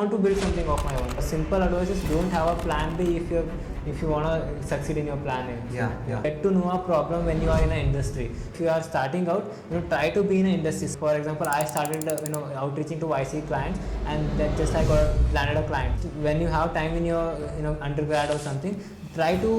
want to build something of my own. A simple advice is don't have a plan B if you want to succeed in your plan A. Get to know a problem when you are in an industry. If you are starting out, try to be in an industry. For example, I started outreaching to YC clients, and then just I landed a client. When you have time in your undergrad or something, try to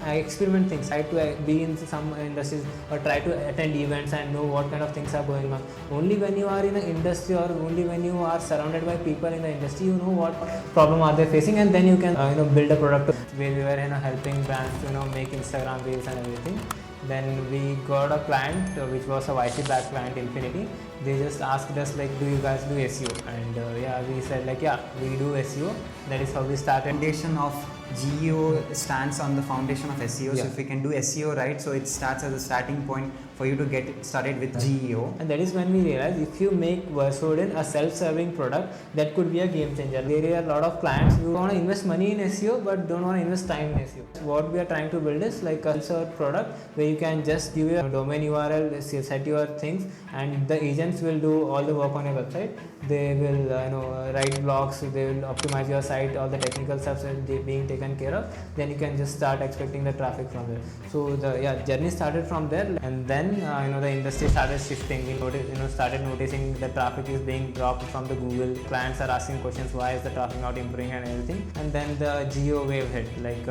experiment things, try to be in some industries, or try to attend events and know what kind of things are going on. Only when you are in an industry, or only when you are surrounded by people in the industry, you know what problem are they facing, and then you can build a product. Where we were helping brands make Instagram reels and everything. Then we got a client which was a YC backed client, Infinity. They just asked us like, do you guys do SEO? And we said like, yeah, we do SEO. That is how we started. Foundation of GEO stands on the foundation of SEO. Yeah. So if we can do SEO right, so it starts as a starting point for you to get started with GEO. And that is when we realized if you make Verseodin a self-serving product, that could be a game changer. There are a lot of clients who want to invest money in SEO but don't want to invest time in SEO. What we are trying to build is like a self-serve product where you can just give your domain URL, set your things, and the agents will do all the work on your website. They will write blogs, they will optimize your site, all the technical stuff is being taken care of. Then you can just start expecting the traffic from there. So the journey started from there, and then the industry started shifting. We started noticing the traffic is being dropped from the Google. Clients are asking questions, why is the traffic not improving and everything. And then the geo wave hit. Like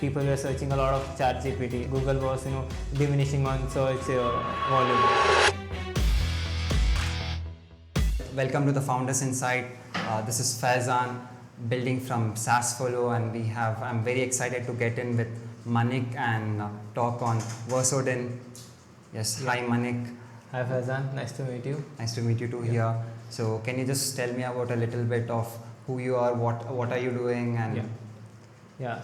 people were searching a lot of ChatGPT. Google was diminishing on search volume. Welcome to the Founders Insight. This is Faizan, building from Saas Follow, and I'm very excited to get in with Manik and talk on Verseodin. Yes, yeah. Hi Manik. Hi Faizan, nice to meet you. Nice to meet you too here. So can you just tell me about a little bit of who you are, what are you doing, and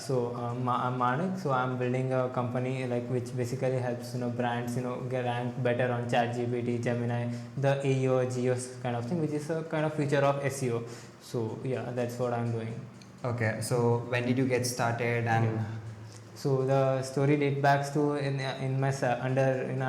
So I'm Manik. So I'm building a company which basically helps brands get ranked better on ChatGPT, Gemini, the AEO, Geo kind of thing, which is a kind of feature of SEO. So that's what I'm doing. Okay. So when did you get started? And so the story dates back to in my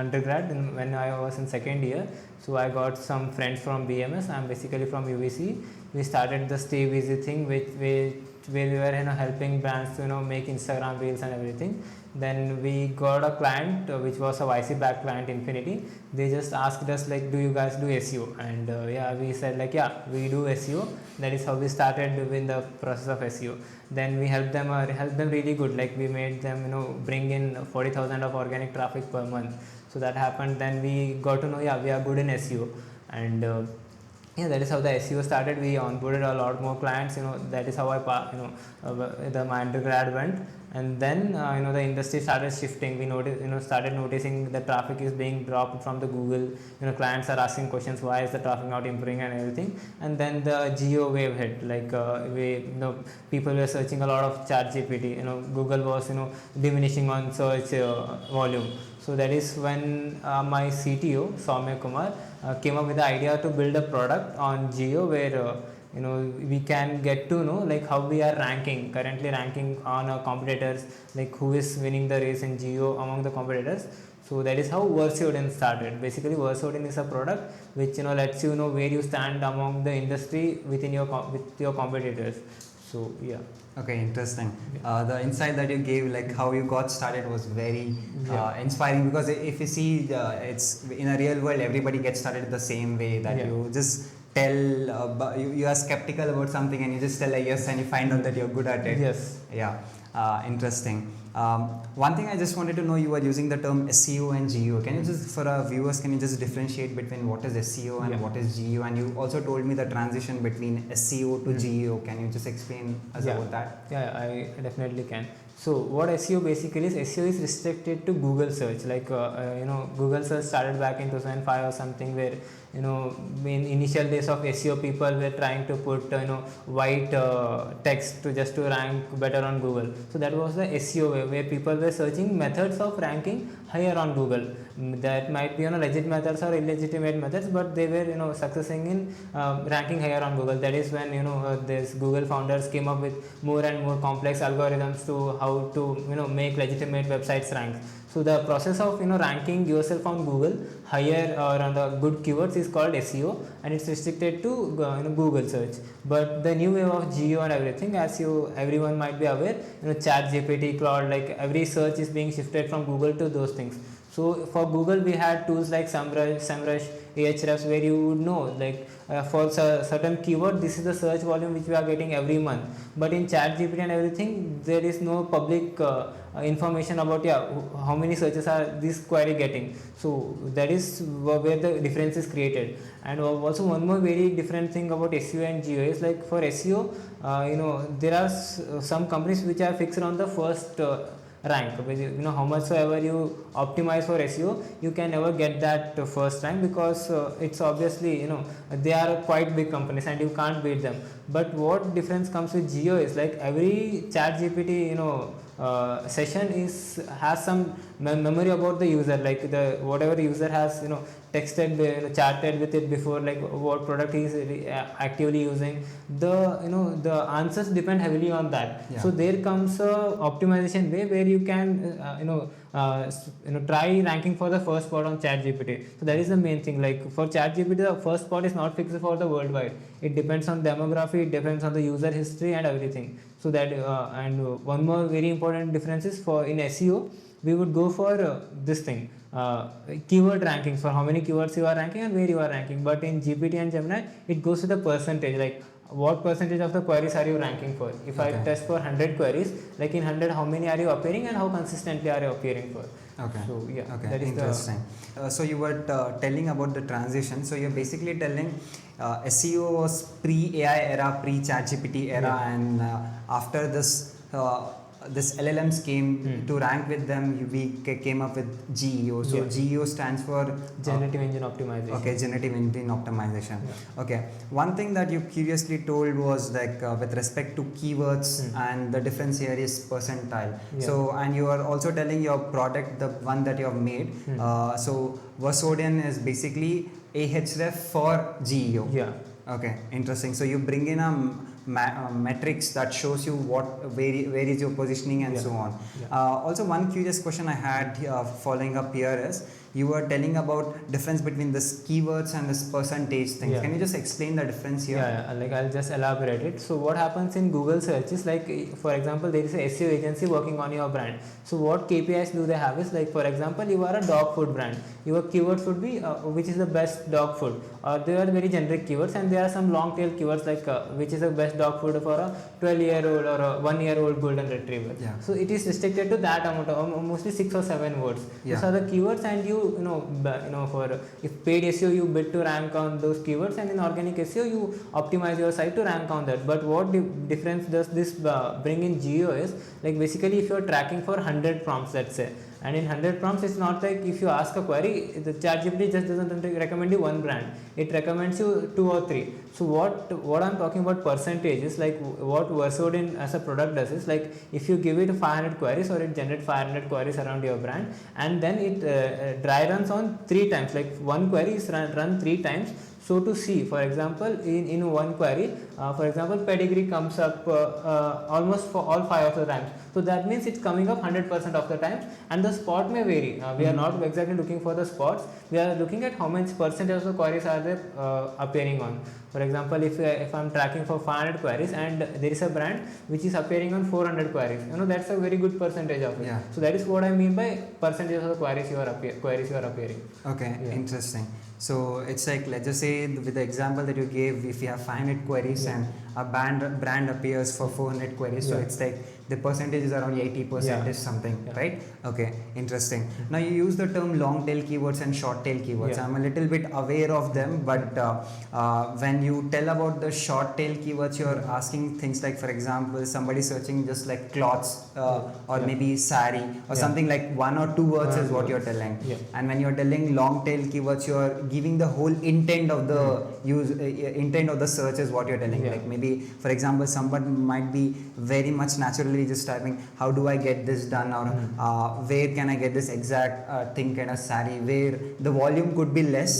undergrad when I was in second year. So I got some friends from BMS. I'm basically from UVC. We started the Stay Busy thing, where we were helping brands to make Instagram reels and everything. Then we got a client which was a YC backed client, Infinity. They just asked us like, do you guys do SEO? And we said like, yeah, we do SEO. That is how we started in the process of SEO. Then we helped them really good. Like we made them bring in 40,000 of organic traffic per month. So that happened. Then we got to know we are good in SEO, and that is how the SEO started. We onboarded a lot more clients. That is how my undergrad went. And then the industry started shifting. We started noticing the traffic is being dropped from the Google. Clients are asking questions, why is the traffic not improving and everything. And then the geo wave hit. Like people were searching a lot of ChatGPT. Google was diminishing on search volume. So that is when my CTO Soumya Kumar came up with the idea to build a product on geo where we can get to know like how we are currently ranking on our competitors, like who is winning the race in geo among the competitors. So that is how Verseodin started. Basically Verseodin is a product which lets you know where you stand among the industry with your competitors. So okay, interesting. The insight that you gave, like how you got started, was very inspiring, because if you see, it's in a real world, everybody gets started the same way, that you just tell, you are skeptical about something and you just tell a yes and you find out that you're good at it. Yes. Interesting. One thing I just wanted to know, you are using the term SEO and GEO. Can you just, for our viewers, can you just differentiate between what is SEO and what is GEO? And you also told me the transition between SEO to GEO. Can you just explain us about that? Yeah, I definitely can. So what SEO basically is, SEO is restricted to Google search. Like Google search started back in 2005 or something, where in initial days of SEO, people were trying to put white text just to rank better on Google. So that was the SEO way, where people were searching methods of ranking higher on Google. That might be legit methods or illegitimate methods, but they were successing in ranking higher on Google. That is when this Google founders came up with more and more complex algorithms to how to make legitimate websites rank. So the process of ranking yourself on Google higher or on the good keywords is called SEO, and it's restricted to Google search. But the new wave of geo and everything, as everyone might be aware, ChatGPT, Claude, like every search is being shifted from Google to those things. So for Google we had tools like SEMrush, Ahrefs, where you would know like for certain keyword this is the search volume which we are getting every month. But in ChatGPT and everything there is no public information about how many searches are this query getting. So that is where the difference is created. And also one more very different thing about SEO and geo is like for SEO there are some companies which are fixed on the first rank. How much so ever you optimize for SEO, you can never get that first rank, because it's obviously they are quite big companies and you can't beat them. But what difference comes with geo is like every ChatGPT session has some memory about the user, like the whatever the user has texted, chatted with it before, like what product he is actively using. The answers depend heavily on that. So there comes a optimization way where you can try ranking for the first spot on ChatGPT. So that is the main thing. Like for ChatGPT, the first spot is not fixed for the worldwide. It depends on demography, it depends on the user history and everything. So that and one more very important difference is for in SEO we would go for this thing, keyword rankings, for how many keywords you are ranking and where you are ranking. But in GPT and Gemini it goes to the percentage, like what percentage of the queries are you ranking for. If I test for 100 queries, like in 100 how many are you appearing and how consistently are you appearing for. So that is interesting. So you were telling about the transition. So you're basically telling SEO was pre-AI era, pre-ChatGPT era, and after this this LLMs came to rank with them, we came up with GEO. So GEO stands for Generative Engine Optimization. Okay, Generative Engine Optimization. Okay, one thing that you curiously told was like with respect to keywords, and the difference here is percentile. So, and you are also telling your product, the one that you have made. So Verseodin is basically Ahref for GEO. Okay, interesting. So you bring in a metrics that shows you where is your positioning and so on. Also, one curious question I had following up here is, you were telling about difference between this keywords and this percentage things. Can you just explain the difference here? Like I'll just elaborate it. So what happens in Google searches, like for example there is a SEO agency working on your brand. So what KPIs do they have is, like for example you are a dog food brand, your keywords would be which is the best dog food, or they are very generic keywords, and there are some long tail keywords like which is the best dog food for a 12-year-old or a 1-year-old golden retriever. So it is restricted to that amount of mostly 6 or 7 words. Those are the keywords, and you for if paid SEO you bid to rank on those keywords, and in organic SEO you optimize your site to rank on that. But what difference does this bring in geo is, like basically if you are tracking for 100 prompts, let's say, and in 100 prompts it's not like if you ask a query, the ChatGPT just doesn't recommend you one brand, it recommends you 2 or 3. So what I'm talking about percentage is, like what Verseodin as a product does is, like if you give it 500 queries, or it generates 500 queries around your brand, and then it dry runs on 3 times, like one query is run 3 times. So to see, for example, in one query, for example, pedigree comes up almost for all 5 of the times. So that means it's coming up 100% of the times, and the spot may vary. We are not exactly looking for the spots. We are looking at how much percentage of the queries are there appearing on. For example, if I'm tracking for 500 queries and there is a brand which is appearing on 400 queries, that's a very good percentage of it. So that is what I mean by percentage of the queries you are appearing. Okay, interesting. So it's like, let's just say with the example that you gave, if you have 500 queries and a brand appears for 400 queries, so it's like the percentage is around 80% is something, right? Okay, interesting. Now you use the term long tail keywords and short tail keywords. I'm a little bit aware of them, but when you tell about the short tail keywords, you're asking things like, for example, somebody searching just like cloths or maybe sari or something like 1 or 2 words is what you're telling. And when you're telling long tail keywords, you're giving the whole intent of the intent of the search is what you're telling. Like maybe for example someone might be very much naturally just typing how do I get this done, or where can I get this exact thing kind of saree, where the volume could be less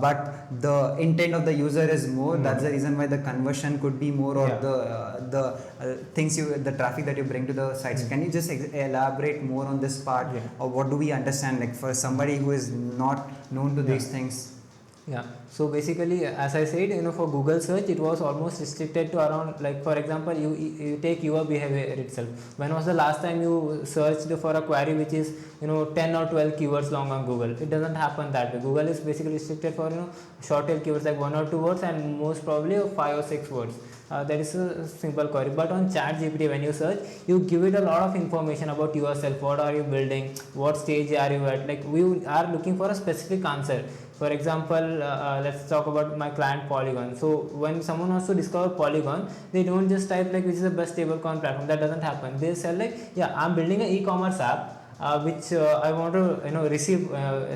but the intent of the user is more. That's the reason why the conversion could be more, or the things the traffic that you bring to the sites. Can you just elaborate more on this part, or what do we understand, like for somebody who is not known to these things? Yeah, so basically as I said, for Google search it was almost restricted to around, like for example you take your behavior itself. When was the last time you searched for a query which is 10 or 12 keywords long on Google? It doesn't happen that way. Google is basically restricted for short tail keywords like 1 or 2 words and most probably 5 or 6 words. That is a simple query. But on ChatGPT, when you search, you give it a lot of information about yourself. What are you building? What stage are you at? Like we are looking for a specific answer. For example, let's talk about my client Polygon. So when someone wants to discover Polygon, they don't just type like which is the best stablecoin platform. That doesn't happen. They say like, yeah, I'm building an e-commerce app which I want to receive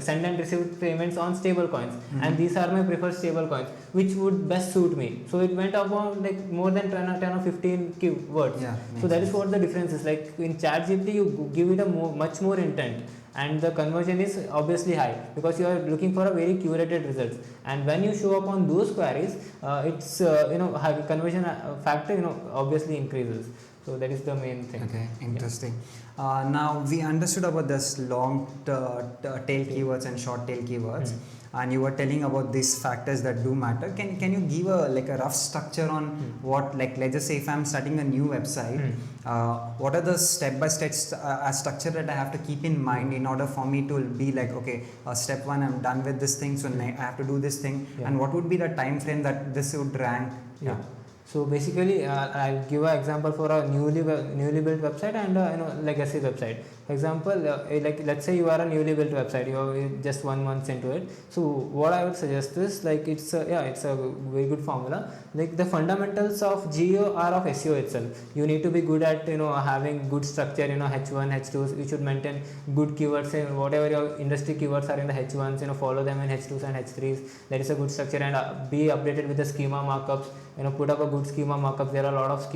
send and receive payments on stable coins, and these are my preferred stable coins which would best suit me. So it went upon like more than 10 or 15 keywords. So that is what the difference is. Like in ChatGPT you give it a much more intent, and the conversion is obviously high because you are looking for a very curated results. And when you show up on those queries, its high conversion factor obviously increases. So that is the main thing. Okay, interesting. Now we understood about this long tail keywords and short tail keywords, and you were telling about these factors that do matter. Can you give a rough structure on what, like let's just say if I'm starting a new website, what are the step-by-step structure that I have to keep in mind in order for me to be like, okay, step 1 I'm done with this thing, so I have to do this thing, and what would be the time frame that this would rank? So basically, I'll give an example for a newly built website and legacy website. For example, like let's say you are a newly built website, you are just 1 month into it. So what I would suggest is like it's a very good formula. Like the fundamentals of GEO are of SEO itself. You need to be good at having good structure. H1, H2s. You should maintain good keywords. Whatever your industry keywords are in the H1s, follow them in H2s and H3s. There is a good structure, and be updated with the schema markups. Put up a good schema markups. There are a lot of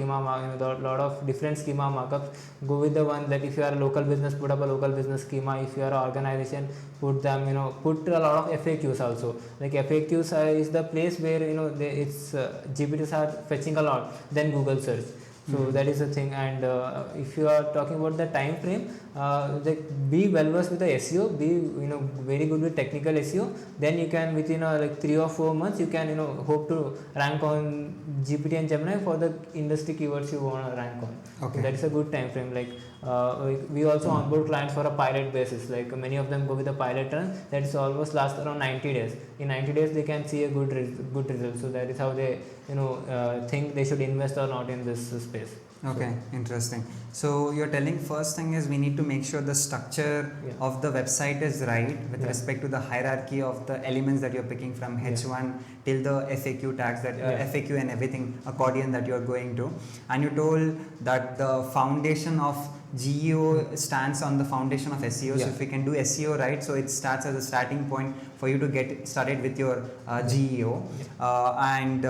lot of different schema markups. Go with the one that if you are a local business, put up a local business schema. If you are an organization, put them, put a lot of FAQs also. Like FAQs is the place where it's GPTs are fetching a lot than Google search. So that is the thing. And if you are talking about the time frame, be well versed with the SEO, be very good with technical SEO. Then you can within like 3 or 4 months you can hope to rank on GPT and Gemini for the industry keywords you want to rank on. Okay. So that is a good time frame. Like we also onboard clients for a pilot basis. Like many of them go with a pilot run that is almost lasts around 90 days. In 90 days they can see a good result. So that is how they think they should invest or not in this space. Okay, interesting. So you're telling first thing is we need to make sure the structure of the website is right with respect to the hierarchy of the elements that you're picking from H1 till the FAQ tags, that FAQ and everything accordion that you're going to. And you told that the foundation of GEO stands on the foundation of SEO. So if we can do SEO right, so it starts as a starting point for you to get started with your GEO. And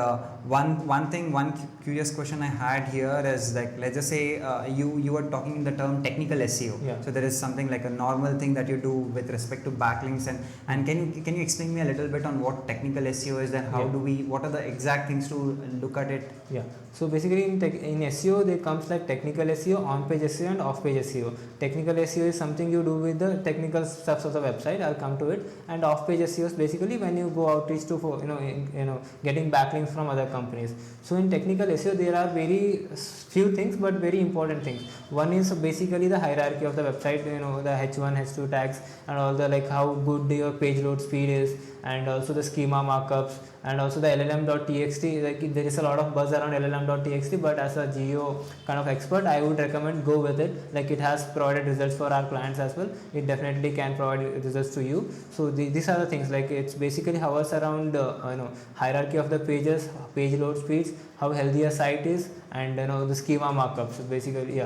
one curious question I had here is like, let's just say you were talking in the term technical SEO. So there is something like a normal thing that you do with respect to backlinks, and can you explain me a little bit on what technical SEO is, and how do we, what are the exact things to look at it? So basically in SEO there comes like technical SEO, on-page SEO and off-page SEO. Technical SEO is something you do with the technical stuff of the website. I'll come to it. And off-page SEO is basically when you go outreach to for getting backlinks from other companies. So in technical SEO there are very few things but very important things. One is basically the hierarchy of the website, the H1, H2 tags, and all the like how good your page load speed is, and also the schema markups, and also the LLM.txt. Like there is a lot of buzz around LLM.txt, but as a GEO kind of expert, I would recommend go with it. Like it has provided results for our clients as well. It definitely can provide results to you. So these are the things. Like it's basically hovers around hierarchy of the pages, page load speeds, how healthy a site is, and the schema markups. Basically,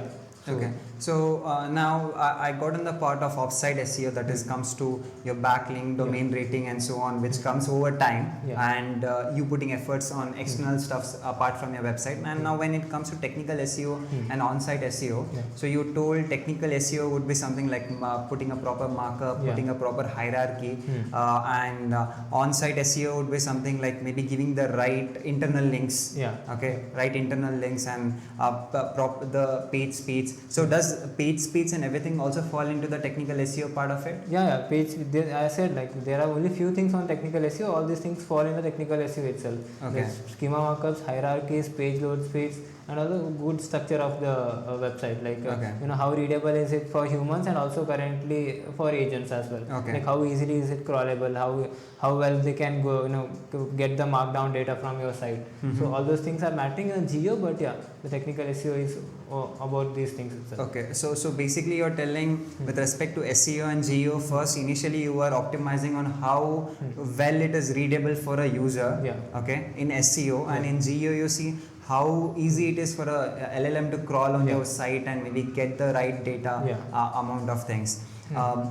Okay, so now I got on the part of offsite SEO, that is comes to your backlink, domain rating, and so on, which comes over time, and you putting efforts on external stuffs apart from your website. And now when it comes to technical SEO and on-site SEO, so you told technical SEO would be something like putting a proper markup, putting a proper hierarchy, and on-site SEO would be something like maybe giving the right internal links. Okay, right internal links and the page speeds. So does page speeds and everything also fall into the technical SEO part of it? Page. I said like there are only few things on technical SEO. All these things fall in the technical SEO itself. Okay. Schema markups, hierarchies, page load speeds, and also good structure of the website. Like how readable is it for humans and also currently for agents as well. Okay. Like how easily is it crawlable? How well they can go to get the markdown data from your site. So all those things are mattering in geo, but the technical SEO is about these things itself. Okay, so basically you're telling with respect to SEO and geo, first initially you are optimizing on how well it is readable for a user. Okay, in SEO, and in geo you see how easy it is for a LLM to crawl on your site and maybe get the right data amount of things.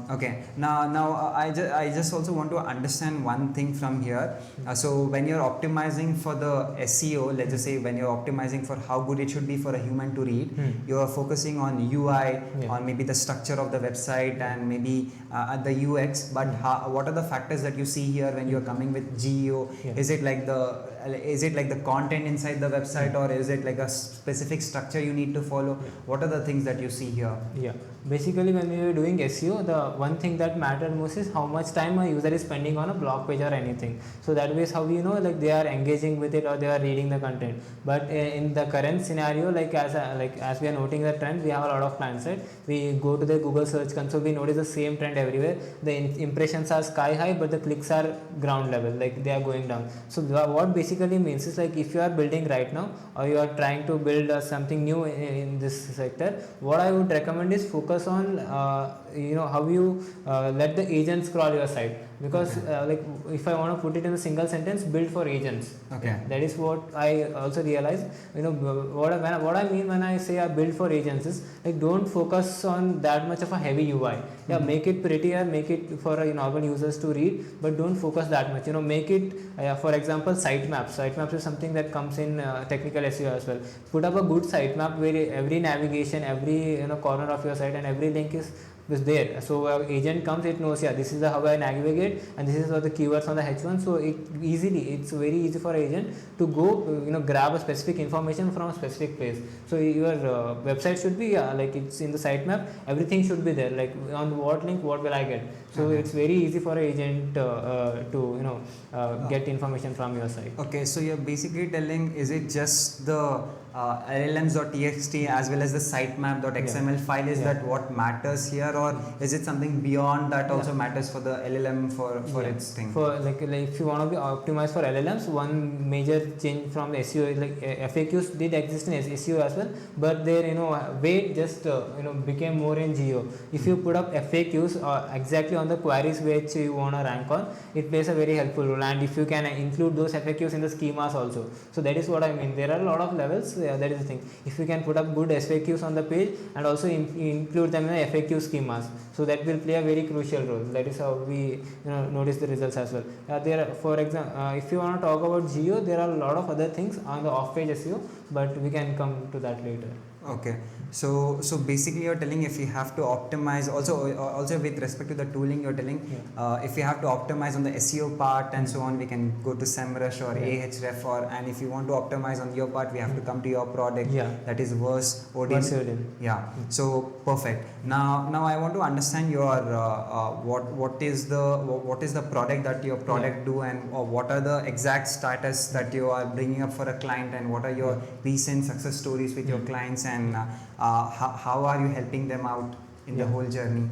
Okay, now I just also want to understand one thing from here. So when you're optimizing for the SEO, let's just say when you're optimizing for how good it should be for a human to read, you are focusing on UI, on maybe the structure of the website and maybe the UX. But what are the factors that you see here when you're coming with GEO? Is it like the content inside the website, or is it like a specific structure you need to follow? What are the things that you see here? Basically when we are doing SEO, the one thing that matters most is how much time a user is spending on a blog page or anything. So that way is how we know like they are engaging with it or they are reading the content. But in the current scenario, as we are noting the trend, we have a lot of clients, right? We go to the Google search console, we notice the same trend everywhere. The impressions are sky high, but the clicks are ground level, like they are going down. So what basically means is like if you are building right now or you are trying to build something new in this sector, what I would recommend is focus on how you let the agents crawl your site, because like if I want to put it in a single sentence, build for agents. That is what I also realized. What I mean when I say I build for agents is like don't focus on that much of a heavy UI. Make it prettier, make it for normal users to read, but don't focus that much. Make it for example sitemaps. Sitemaps is something that comes in technical SEO as well. Put up a good sitemap where every navigation, every corner of your site and every link is there. So agent comes, it knows this is how I navigate and this is what the keywords on the H1. So it's very easy for agent to go grab a specific information from a specific place. So your website should be like it's in the sitemap, everything should be there, like on what link what will I get. So it's very easy for an agent to get information from your site. Okay, so you're basically telling, is it just the LLMs.txt as well as the sitemap.xml file is that what matters here, or is it something beyond that also matters for the LLM for its thing? For like if you want to be optimized for LLMs, one major change from the SEO is like FAQs did exist in SEO as well, but their weight just became more in geo. If you put up FAQs exactly on the queries which you want to rank on, it plays a very helpful role, and if you can include those FAQs in the schemas also. So that is what I mean. There are a lot of levels. That is the thing. If you can put up good FAQs on the page and also include them in the FAQ schemas, so that will play a very crucial role. That is how we notice the results as well. For example, if you want to talk about geo, there are a lot of other things on the off-page SEO, but we can come to that later. Okay, so basically you're telling if you have to optimize also with respect to the tooling, you're telling if you have to optimize on the SEO part and so on, we can go to SEMrush or Ahref, and if you want to optimize on your part, we have to come to your product, that is Verseodin. So perfect. Now I want to understand your what is the product that your product do, and what are the exact status that you are bringing up for a client, and what are your recent success stories with your clients, and how are you helping them out in the whole journey?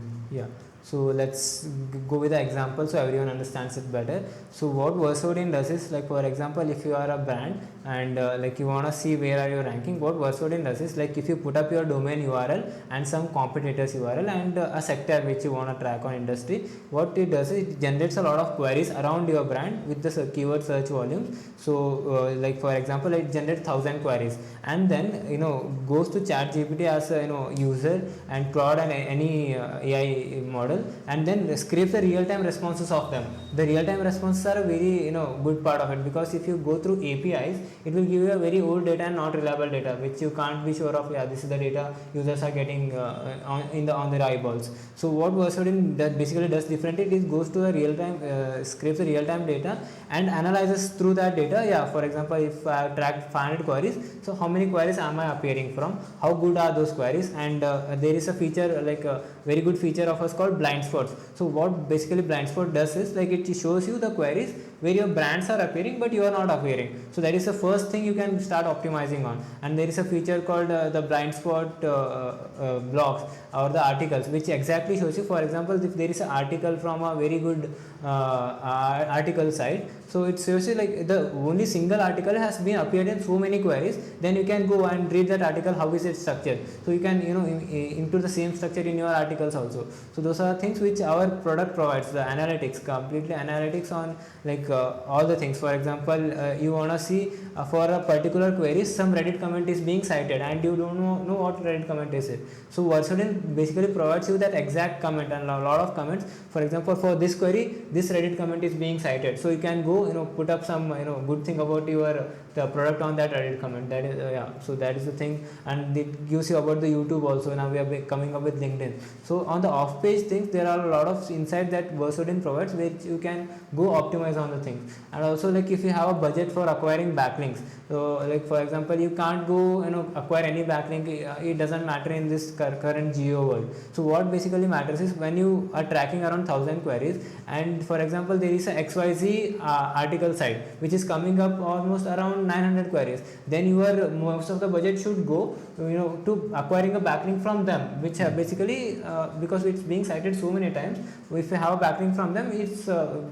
So let's go with the example so everyone understands it better. So what Verseodin does is, like for example, if you are a brand and like you want to see where are you ranking. What Verseodin does is, like, if you put up your domain URL and some competitors URL and a sector which you want to track on industry, what it does is it generates a lot of queries around your brand with the keyword search volume. So like for example, it generates 1000 queries, and then goes to ChatGPT as a user and Claude and any AI model, and then scrapes the real-time responses of them. The real-time responses are a very good part of it, because if you go through APIs, it will give you a very old data and not reliable data, which you can't be sure of. Yeah, this is the data users are getting on their eyeballs. So what Verseodin that basically does differently, it goes to the real-time, scrapes the real-time data and analyzes through that data. Yeah, for example, if I track 500 queries, so how many queries am I appearing from? How good are those queries? And there is a feature, like a very good feature of us called blind spots. So what basically blind spot does is, like, it shows you the queries where your brands are appearing but you are not appearing. So that is the first thing you can start optimizing on. And there is a feature called the blind spot blogs or the articles, which exactly shows you, for example, if there is an article from a very good article site, so it shows you like the only single article has been appeared in so many queries, then you can go and read that article, how is it structured, so you can include the same structure in your articles also. So those are things which our product provides, the analytics, completely analytics on like all the things. For example, you want to see for a particular query some Reddit comment is being cited and you don't know what Reddit comment is it. So Verseodin basically provides you that exact comment and a lot of comments. For example, for this query, this Reddit comment is being cited, so you can go put up some good thing about the product on that Reddit comment. That is so that is the thing, and it gives you about the YouTube also. Now we are coming up with LinkedIn. So on the off page things, there are a lot of insight that Verseodin provides, which you can go optimize on the things. And also, like, if you have a budget for acquiring backlinks, so like for example, you can't go acquire any backlink, it doesn't matter in this current geo world. So what basically matters is when you are tracking around 1000 queries, and for example there is a XYZ article site which is coming up almost around 900 queries, then your most of the budget should go to acquiring a backlink from them, which basically because it's being cited so many times, if you have a backlink from them, it's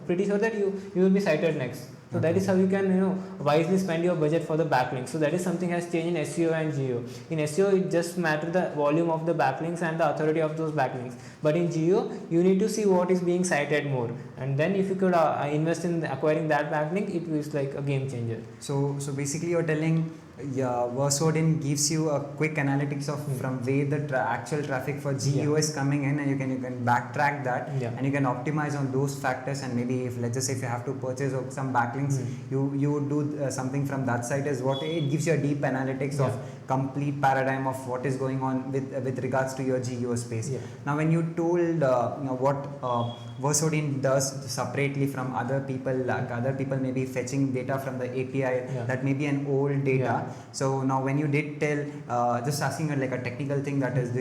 pretty sure that you will be cited next. So that is how you can wisely spend your budget for the backlink. So that is something has changed in SEO and geo. In SEO, it just matters the volume of the backlinks and the authority of those backlinks, but in geo you need to see what is being cited more, and then if you could invest in acquiring that backlink, it was like a game changer. So basically you're telling Verseodin gives you a quick analytics of from where the actual traffic for geo is coming in, and you can backtrack that, and you can optimize on those factors. And maybe if, let's just say, if you have to purchase some backlinks, you would do something from that site. Is what it gives you a deep analytics of complete paradigm of what is going on with regards to your geo space. Now when you told what Verseodin does separately from other people, like other people may be fetching data from the API that may be an old data. So now when you did tell, just asking like a technical thing, that is, do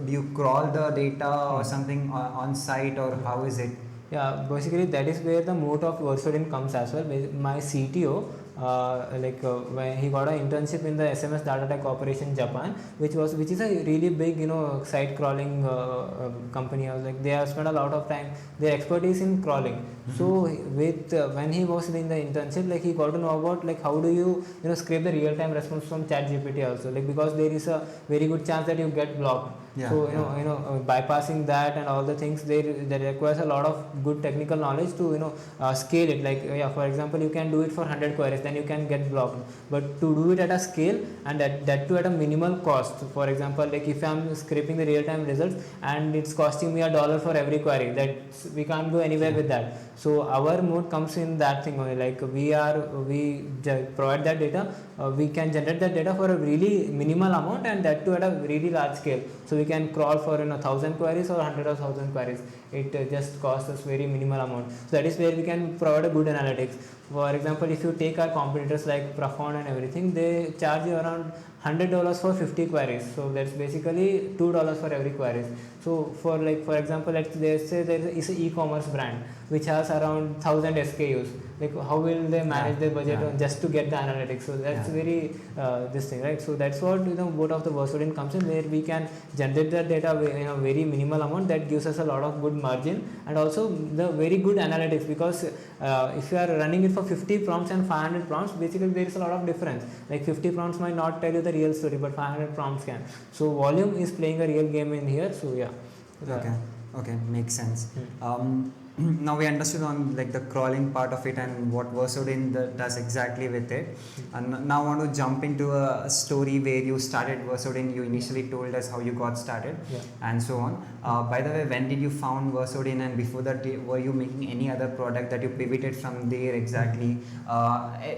you crawl the data or something on site, or how is it? Yeah, basically that is where the moat of Verseodin comes as well. My CTO, when he got an internship in the SMS Data Tech Corporation Japan, which is a really big site crawling company. I was like, they have spent a lot of time, their expertise in crawling. So with when he was in the internship, like, he got to know about like how do you scrape the real time response from ChatGPT also, like, because there is a very good chance that you get blocked. Bypassing that and all the things, that requires a lot of good technical knowledge to scale it. Like for example, you can do it for 100 queries, then you can get blocked, but to do it at a scale, and that too at a minimal cost. For example, like if I'm scraping the real time results and it's costing me $1 for every query, that we can't go anywhere with that. So our mode comes in that thing only, like we provide that data, we can generate that data for a really minimal amount, and that too at a really large scale. So we can crawl for 1000 queries or 100,000 queries. It just costs us very minimal amount. So that is where we can provide a good analytics. For example, if you take our competitors like Profound and everything, they charge you around $100 for 50 queries. So that's basically $2 for every queries. So for example, let's say there is an e-commerce brand which has around 1000 SKUs. like how will they manage their budget just to get the analytics? So that's very this thing, right? So that's what both of the Verseodin comes in, where we can generate the data in a very minimal amount that gives us a lot of good margin, and also the very good analytics, because if you are running it for 50 prompts and 500 prompts, basically there is a lot of difference. Like 50 prompts might not tell you the real story, but 500 prompts can. So volume is playing a real game in here. So Okay, makes sense. Now we understood on like the crawling part of it and what Verseodin does exactly with it. And now I want to jump into a story where you started Verseodin. You initially told us how you got started and so on. By the way, when did you found Verseodin, and before that were you making any other product that you pivoted from there exactly?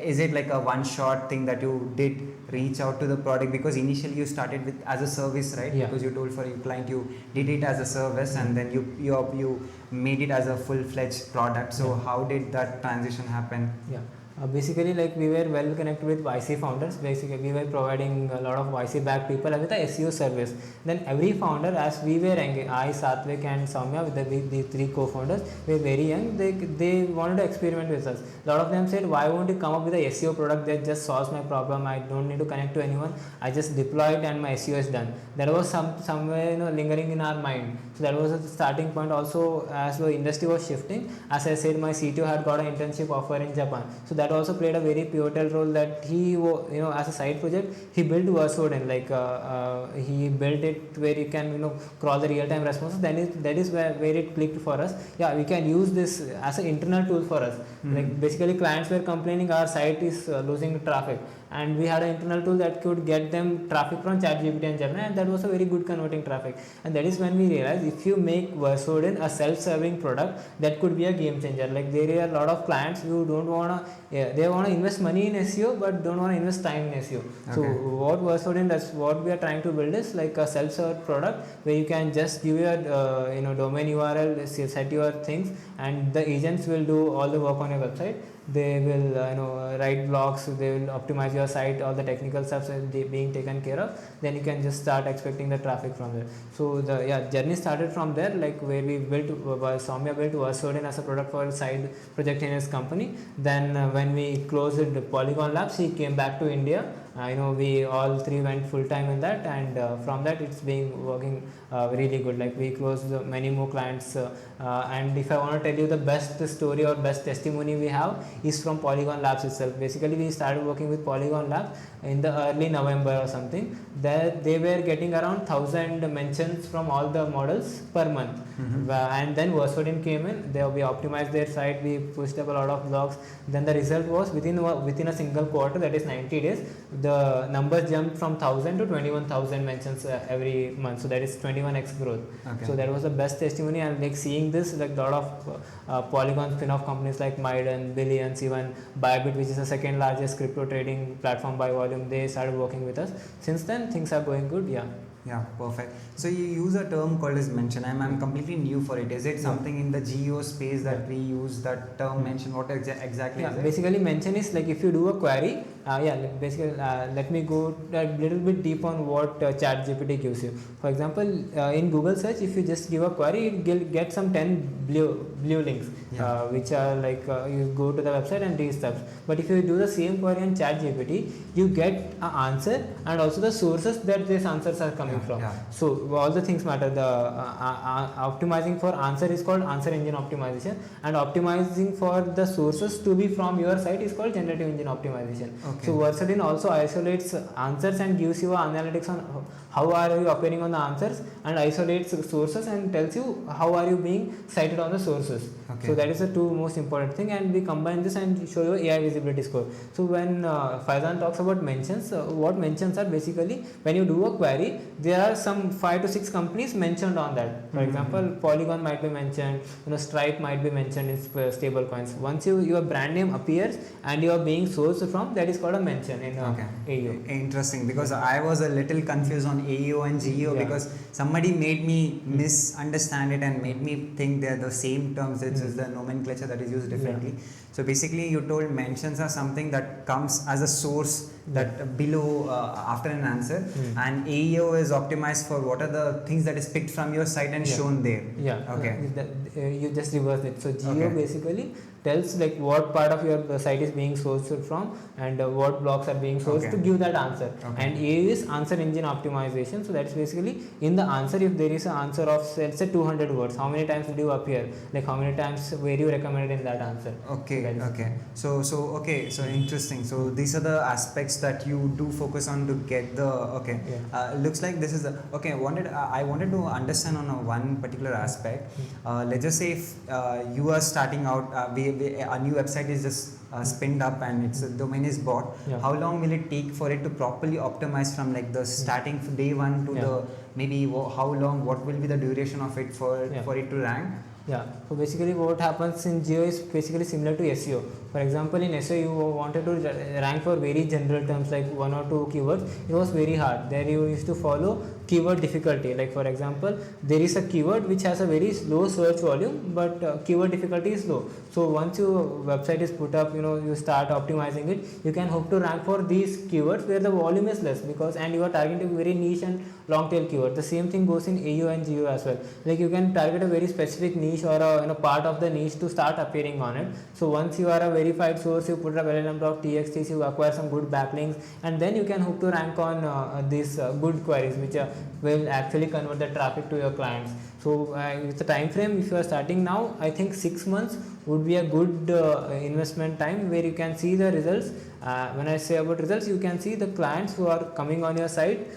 Is it like a one shot thing that you did reach out to the product, because initially you started with as a service, right? Because you told for your client you did it as a service and then you made it as a full-fledged product. So how did that transition happen? Basically, like we were well connected with YC founders. Basically, we were providing a lot of YC backed people with the SEO service. Then every founder, as we were engaged, I, Satvik and Soumya, with the three co-founders, were very young. They wanted to experiment with us. A lot of them said, why won't you come up with a SEO product that just solves my problem? I don't need to connect to anyone. I just deploy it and my SEO is done. That was somewhere lingering in our mind. So that was a starting point. Also, as the industry was shifting, as I said, my CTO had got an internship offer in Japan. So that also played a very pivotal role, that he as a side project he built Verseodin, like he built it where you can crawl the real-time responses. That is where it clicked for us. We can use this as an internal tool for us. Like basically clients were complaining our site is losing traffic, and we had an internal tool that could get them traffic from ChatGPT and Gemini, and that was a very good converting traffic. And that is when we realized, if you make Verseodin a self-serving product, that could be a game changer. Like there are a lot of clients who don't want to they want to invest money in SEO but don't want to invest time in SEO. So what Verseodin does, what we are trying to build is like a self-serve product where you can just give your domain URL, set your things, and the agents will do all the work on your website. They will write blogs, they will optimize your site, all the technical stuff is being taken care of. Then you can just start expecting the traffic from there. So the journey started from there, like where we built Soumya built Verseodin as a product for a side project in his company. Then when we closed the Polygon Labs, he came back to India. We all three went full time in that, and from that it's been working really good. Like we closed many more clients, and if I want to tell you the best story or best testimony we have is from Polygon Labs itself. Basically, we started working with Polygon Labs in the early November or something. That they were getting around 1,000 mentions from all the models per month. And then Verseodin came in. We optimized their site. We pushed up a lot of blogs. Then the result was within a single quarter, that is 90 days, the numbers jumped from 1,000 to 21,000 mentions every month. So that is 21x growth. So that was the best testimony. And like seeing this, like a lot of Polygon spin-off companies like Maiden, Billions, even Bybit, which is the second largest crypto trading platform by volume, they started working with us. Since then, things are going good. Yeah, perfect. So you use a term called as mention. I'm completely new for it. Is it something in the geo space that we use that term mention? What exactly is it? Basically mention is like if you do a query, basically let me go a little bit deep on what ChatGPT gives you. For example, in Google search, if you just give a query, it will get some 10 blue links, which are like you go to the website and these steps. But if you do the same query on ChatGPT, you get an answer and also the sources that these answers are coming from. So all the things matter. The optimizing for answer is called answer engine optimization, and optimizing for the sources to be from your site is called generative engine optimization. So Verseodin also isolates answers and gives you analytics on how are you appearing on the answers, and isolates sources and tells you how are you being cited on the sources. So that is the two most important thing, and we combine this and show you AI visibility score. So when Faizan talks about mentions, what mentions are basically when you do a query, there are some 5 to 6 companies mentioned on that. For example, Polygon might be mentioned, Stripe might be mentioned in stable coins. Once your brand name appears and you are being sourced from, that is called a mention in AEO. Interesting, because I was a little confused on AEO and GEO because somebody made me misunderstand it and made me think they're the same terms. It's just the nomenclature that is used differently. So basically you told mentions are something that comes as a source that below after an answer, and AEO is optimized for what are the things that is picked from your site and shown there. Okay. You just reverse it. So geo basically tells like what part of your site is being sourced from and what blocks are being sourced to give that answer. And AEO is answer engine optimization. So that's basically in the answer, if there is an answer of let's say 200 words, how many times would you appear, like how many times were you recommended in that answer. So interesting. So these are the aspects that you do focus on to get the looks like this is the I wanted to understand on one particular aspect. Let's just say if you are starting out, a new website is just spinned up and its domain is bought. How long will it take for it to properly optimize from like the starting day one to the maybe how long, what will be the duration of it for it to rank? So basically what happens in geo is basically similar to SEO. For example, in SEO you wanted to rank for very general terms like 1 or 2 keywords. It was very hard. There you used to follow keyword difficulty. Like for example, there is a keyword which has a very low search volume, but keyword difficulty is low. So once your website is put up, you start optimizing it, you can hope to rank for these keywords where the volume is less, because and you are targeting very niche and long tail keyword. The same thing goes in AEO and geo as well. Like you can target a very specific niche or a part of the niche to start appearing on it. So once you are a verified source, you put up LLM.txt, you acquire some good backlinks, and then you can hope to rank on these good queries which will actually convert the traffic to your clients. So with the time frame, if you are starting now, I think 6 months would be a good investment time where you can see the results. When I say about results, you can see the clients who are coming on your site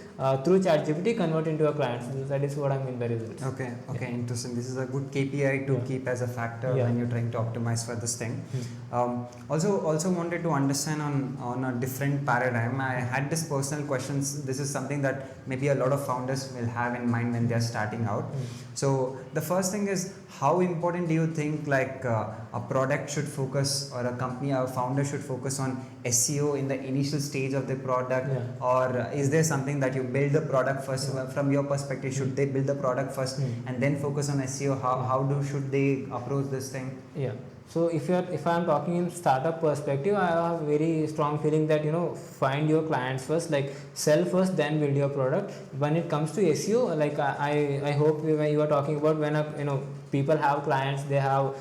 through ChatGPT convert into your clients. That is what I mean by results. Okay, interesting. This is a good KPI to keep as a factor when you're trying to optimize for this thing. Also wanted to understand on a different paradigm. I had this personal questions. This is something that maybe a lot of founders will have in mind when they are starting out. So the first thing is, how important do you think like a product should focus, or a company or a founder should focus on SEO in the initial stage of the product, or is there something that you build the product first? From your perspective, should they build the product first and then focus on SEO? Should they approach this thing? So if I am talking in startup perspective, I have a very strong feeling that find your clients first, like sell first, then build your product. When it comes to SEO, like I hope when you are talking about when people have clients, they have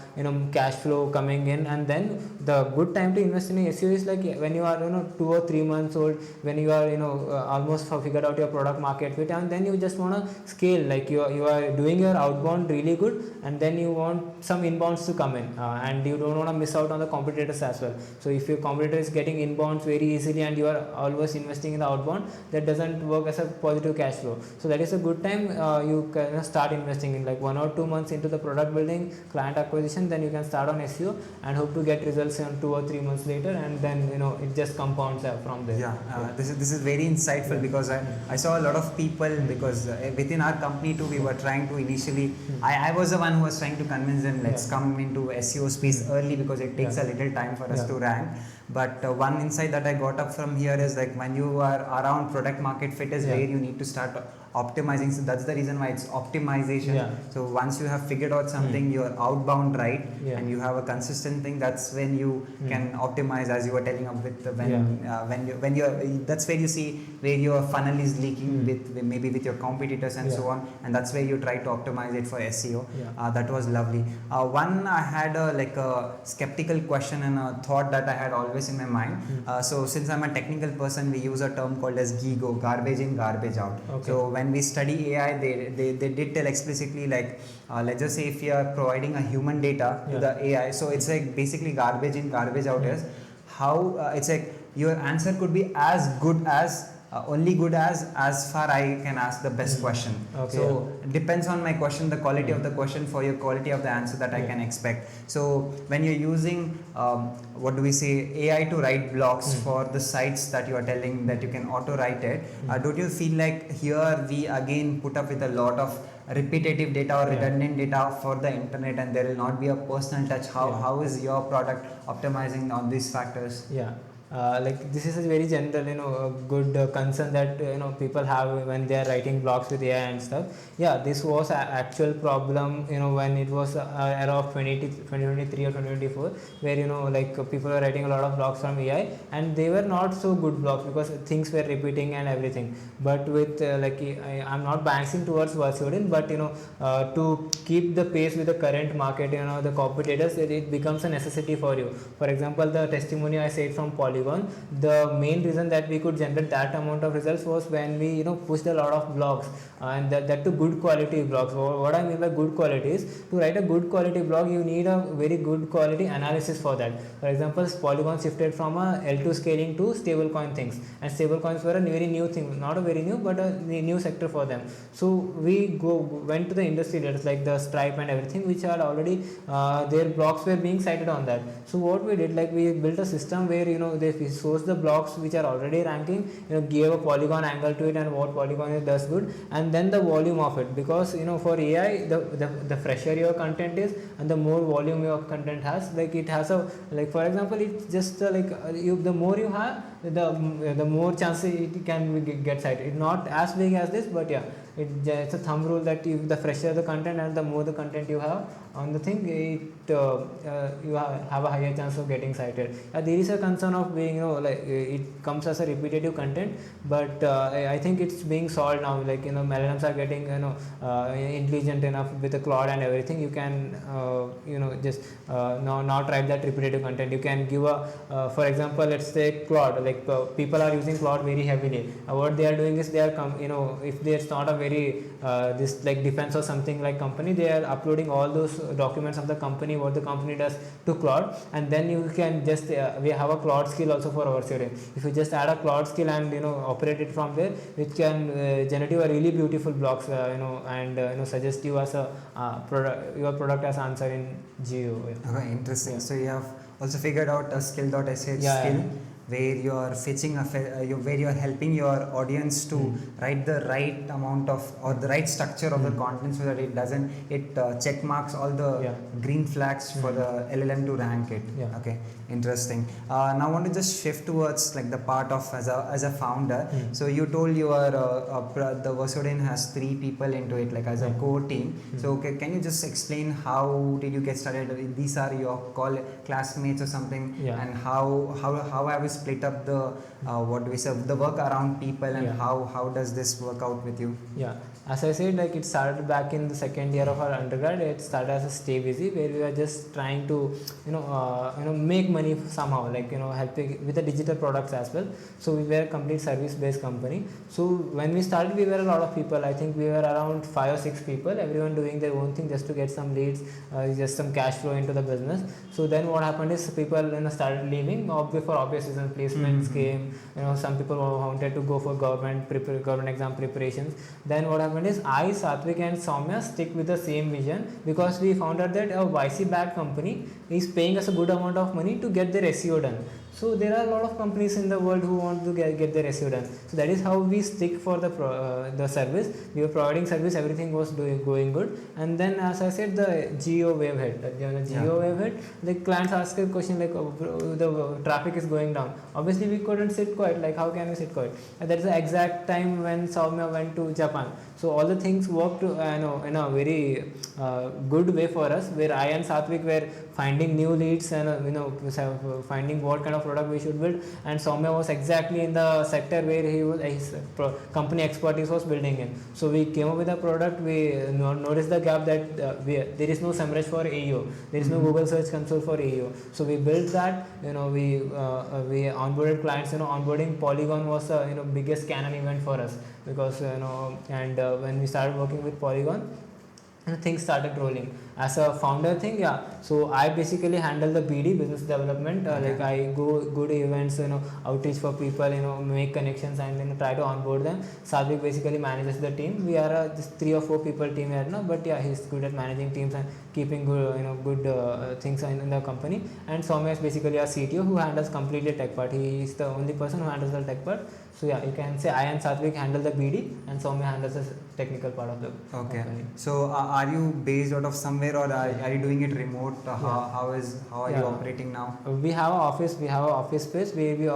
cash flow coming in, and then the good time to invest in SEO is like when you are 2 or 3 months old, when you are almost figured out your product market fit, and then you just want to scale, like you are doing your outbound really good, and then you want some inbounds to come in, and you don't want to miss out on the competitors as well. So if your competitor is getting inbounds very easily and you are always investing in the outbound, that doesn't work as a positive cash flow. So that is a good time you can start investing in like 1 or 2 months into the product building, client acquisition, then you can start on SEO and hope to get results in 2 or 3 months later, and then it just compounds from there. This is very insightful, because I saw a lot of people, because within our company too, we were trying to initially, I was the one who was trying to convince them, let's come into SEO space early, because it takes a little time for us to rank. But one insight that I got up from here is like when you are around product market fit is where you need to start optimizing. So that's the reason why it's optimization. So once you have figured out something, you're outbound right, and you have a consistent thing, that's when you can optimize, as you were telling up with when you're that's where you see where your funnel is leaking with your competitors and so on, and that's where you try to optimize it for SEO. That was lovely. One, I had a skeptical question and a thought that I had always in my mind. So since I'm a technical person, we use a term called as GIGO, garbage in, garbage out. So when we study AI, they did tell explicitly, like let's just say if you are providing a human data to the AI, so it's like basically garbage in, garbage out is how it's like your answer could be as good as only good as far I can ask the best question. So it depends on my question, the quality of the question for your quality of the answer that I can expect. So when you're using AI to write blogs for the sites that you are telling that you can auto write it, don't you feel like here we again put up with a lot of repetitive data or redundant data for the internet, and there will not be a personal touch? How is your product optimizing on these factors? like this is a very general, good concern that people have when they are writing blogs with AI and stuff. Yeah, this was an actual problem, when it was era of 2023 or 2024, where like people were writing a lot of blogs from AI, and they were not so good blogs because things were repeating and everything. But with I'm not biasing towards Verseodin, but to keep the pace with the current market, the competitors, it becomes a necessity for you. For example, the testimony I said from Polygon, the main reason that we could generate that amount of results was when we pushed a lot of blogs, and that to good quality blogs. What I mean by good quality is, to write a good quality blog you need a very good quality analysis for that. For example, Polygon shifted from a L2 scaling to stablecoin things, and stablecoins were a very new thing, not a very new but a new sector for them. So we went to the industry leaders like the Stripe and everything, which are already their blogs were being cited on that. So what we did, like we built a system where they source the blogs which are already ranking, gave a Polygon angle to it and what Polygon does good, and then the volume of it, because for AI the fresher your content is and the more volume your content has, like it has a, like for example, it's just the more you have, the more chances it can get cited. It's not as big as this, but yeah, it's a thumb rule that if the fresher the content and the more the content you have on the thing, you have a higher chance of getting cited. There is a concern of being, like it comes as a repetitive content, but I think it's being solved now. Like LLMs are getting intelligent enough with the Claude and everything. You can just not write that repetitive content. You can give a for example, let's say Claude, like people are using Claude very heavily. What they are doing is they are if there's not a very this like defense or something like company, they are uploading all those documents of the company, what the company does, to Claude, and then you can just we have a Claude skill also for our Verseodin. If you just add a Claude skill and operate it from there, it can generate a really beautiful blogs, and suggest you as a your product as answer in Geo. Okay, interesting. Yeah. So you have also figured out a skill.sh skill, where you are fetching where you are helping your audience to write the right amount of or the right structure of the content, so that it check marks all the green flags for the LLM to rank it. Okay, interesting. Now I want to just shift towards like the part of as a founder. So you told you are the Verseodin has 3 people into it, like as a core team. So okay, can you just explain how did you get started? These are your classmates or something, and how have you split up the what do we say, the work around people, and how does this work out with you? As I said, like it started back in the second year of our undergrad. It started as a stay busy, where we were just trying to make money somehow, like helping with the digital products as well. So we were a complete service based company. So when we started, we were a lot of people. I think we were around 5 or 6 people, everyone doing their own thing just to get some leads, just some cash flow into the business. So then what happened is people started leaving for obvious reasons. Placements came, some people wanted to go for government exam preparations. Then what happened is I, Satvik and Soumya stick with the same vision, because we found out that a YC backed company is paying us a good amount of money to get their SEO done. So there are a lot of companies in the world who want to get their SEO done. So that is how we stick for the service. We were providing service, everything was going good. And then as I said, the Geo wavehead, wavehead, the clients ask a question like, the traffic is going down. Obviously we couldn't sit quiet, like how can we sit quiet? And that is the exact time when Soumya went to Japan. So all the things worked in a very good way for us, where I and Satvik were finding new leads and finding what kind of product we should build, and Soumya was exactly in the sector where his company expertise was building in. So we came up with a product. We noticed the gap that there is no SEMrush for AEO, there is no Google Search Console for AEO. So we built that. We onboarded clients. Onboarding Polygon was the biggest canon event for us, because when we started working with Polygon, things started rolling. As a founder thing, so I basically handle the BD, business development. Like I go to events, outreach for people, make connections and try to onboard them. Satvik basically manages the team. We are just 3 or 4 people team here now, but he's good at managing teams and keeping good things in the company. And Soumya is basically our CTO, who handles completely tech part. He is the only person who handles the tech part. So yeah, you can say I and Satvik handle the BD and Soumya handles the technical part of the company. So are you based out of somewhere, or are you doing it remote? How are you operating now? We have an office. We have an office space where we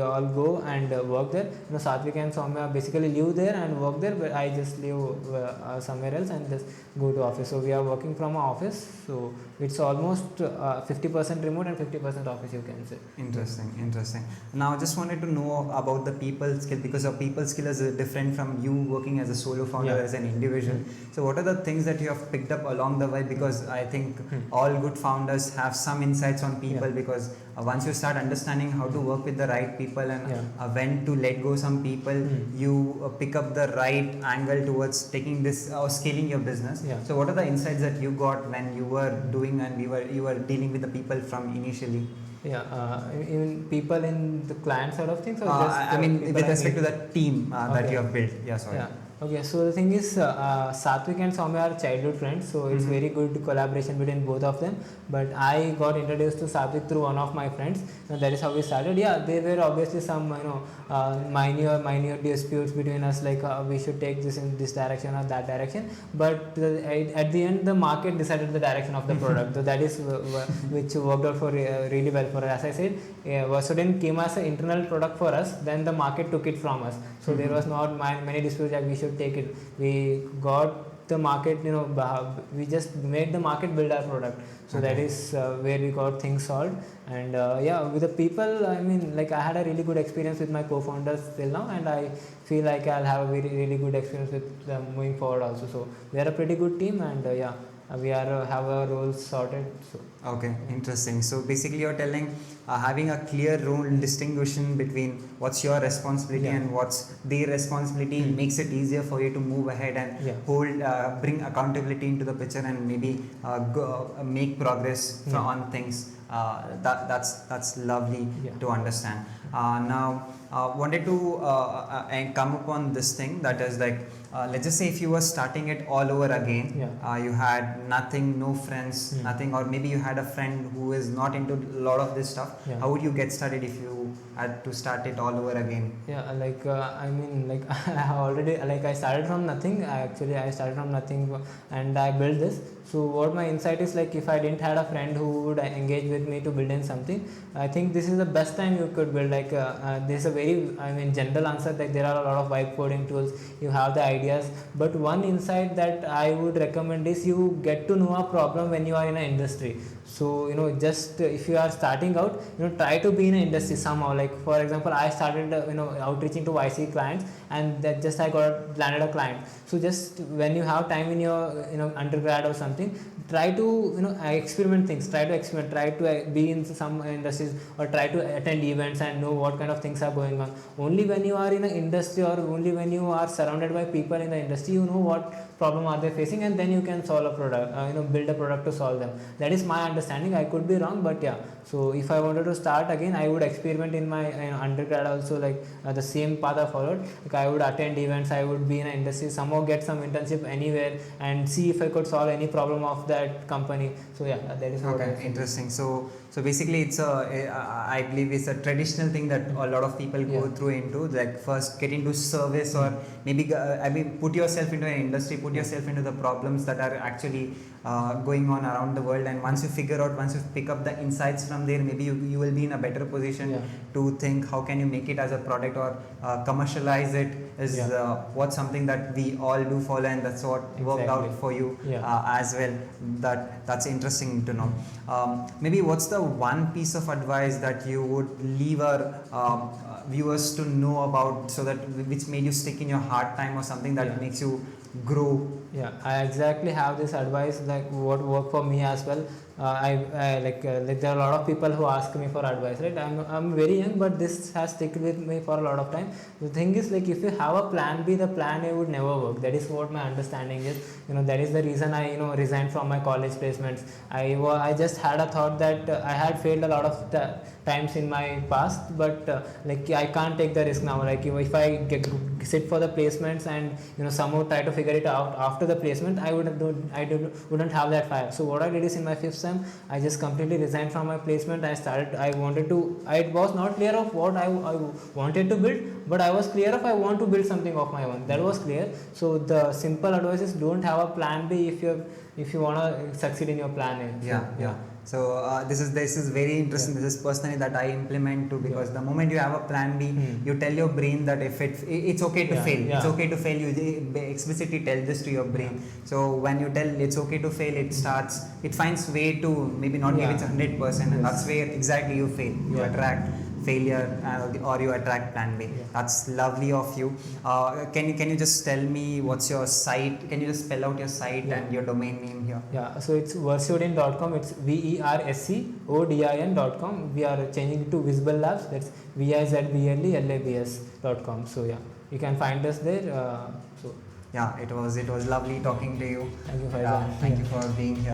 all go and work there. Satvik and Soumya basically live there and work there, but I just live somewhere else and just go to office. So we are working from our office. So it's almost 50% remote and 50% office, you can say. Interesting. Now I just wanted to know about the people skill, because your people skill is different from you working as a solo founder, as an individual. So what are the things that you have picked up along the way? Because I think all good founders have some insights on people, because once you start understanding how to work with the right people and when to let go some people, you pick up the right angle towards taking this or scaling your business. So what are the insights that you got when you were doing and you were dealing with the people from initially? Even people in the client side of things, or I mean with respect to the team that you have built. Okay, so the thing is, Satvik and Soumya are childhood friends, so it's very good collaboration between both of them. But I got introduced to Satvik through one of my friends. That is how we started. There were obviously some minor disputes between us, like we should take this in this direction or that direction. But at the end, the market decided the direction of the product. So that is which worked out for really well for us. As I said, Verseodin came as an internal product for us. Then the market took it from us. So there was not many disputes that we should take it. We got the market, we just made the market build our product. So that is where we got things solved. And with the people, I mean, like I had a really good experience with my co-founders till now, and I feel like I'll have a really good experience with them moving forward also. So we are a pretty good team, and we are have our roles sorted. So okay, interesting. So basically you're telling having a clear role distinguishing between what's your responsibility and what's their responsibility makes it easier for you to move ahead and bring accountability into the picture and maybe make progress on things. That's lovely to understand. Now wanted to come upon this thing, that is like let's just say if you were starting it all over again, you had nothing, no friends, nothing, or maybe you had a friend who is not into a lot of this stuff. How would you get started if you had to start it all over again? I mean, like I already, like I started from nothing. I started from nothing and I built this. So what my insight is, like if I didn't had a friend who would engage with me to build in something, I think this is the best time you could build. Like this is a very, general answer. Like there are a lot of vibe coding tools. You have the ideas, but one insight that I would recommend is you get to know a problem when you are in an industry. So just if you are starting out, try to be in an industry somehow. Like for example, I started outreaching to YC clients, and that just I landed a client. So just when you have time in your undergrad or something, try to experiment things. Try to be in some industries, or try to attend events and know what kind of things are going on. Only when you are in an industry, or only when you are surrounded by people in the industry, you know what problem are they facing, and then you can solve a product, build a product to solve them. That is my understanding. I could be wrong, but so if I wanted to start again, I would experiment in my undergrad also, like the same path I followed. Like I would attend events, I would be in an industry, somehow get some internship anywhere and see if I could solve any problem of that company. So that is what interesting. So basically it's I believe it's a traditional thing that a lot of people go through into, like first get into service, or maybe put yourself into an industry, put yourself into the problems that are actually going on around the world, and once you pick up the insights from there, maybe you will be in a better position to think how can you make it as a product, or commercialize it is what's something that we all do follow, and that's what worked out for you as well. That's interesting to know. Maybe what's the one piece of advice that you would leave our viewers to know about, so that which made you stick in your hard time, or something that makes you grow? I exactly have this advice, like what worked for me as well. Like there are a lot of people who ask me for advice, right? I'm very young, but this has stuck with me for a lot of time. The thing is, like if you have a plan B, the plan A would never work. That is what my understanding is. That is the reason I resigned from my college placements. I just had a thought that I had failed a lot of times in my past, but like I can't take the risk now. Like if I sit for the placements and somehow try to figure it out after the placement, I wouldn't have that fire. So what I did is, in my 5th sem, I just completely resigned from my placement. I was not clear of what I wanted to build, but I was clear of I want to build something of my own. That was clear. So the simple advice is, don't have a plan B if you want to succeed in your plan A. Yeah. So this is very interesting. This is personally that I implement too, because the moment you have a plan B, you tell your brain that if it's okay to fail. It's okay to fail. You explicitly tell this to your brain. So when you tell it's okay to fail, it finds way to maybe not give it 100%, and that's where exactly you fail. You attract failure, or you attract plan B. That's lovely of you. Can you just tell me what's your site? Can you just spell out your site and your domain name here? Yeah, so it's Verseodin.com. It's Verscodin.com. We are changing it to Visible Labs. That's VIZBLELABS.com. So yeah, you can find us there. So yeah, it was lovely talking to you. Thank you, Faizan. Thank you for being here.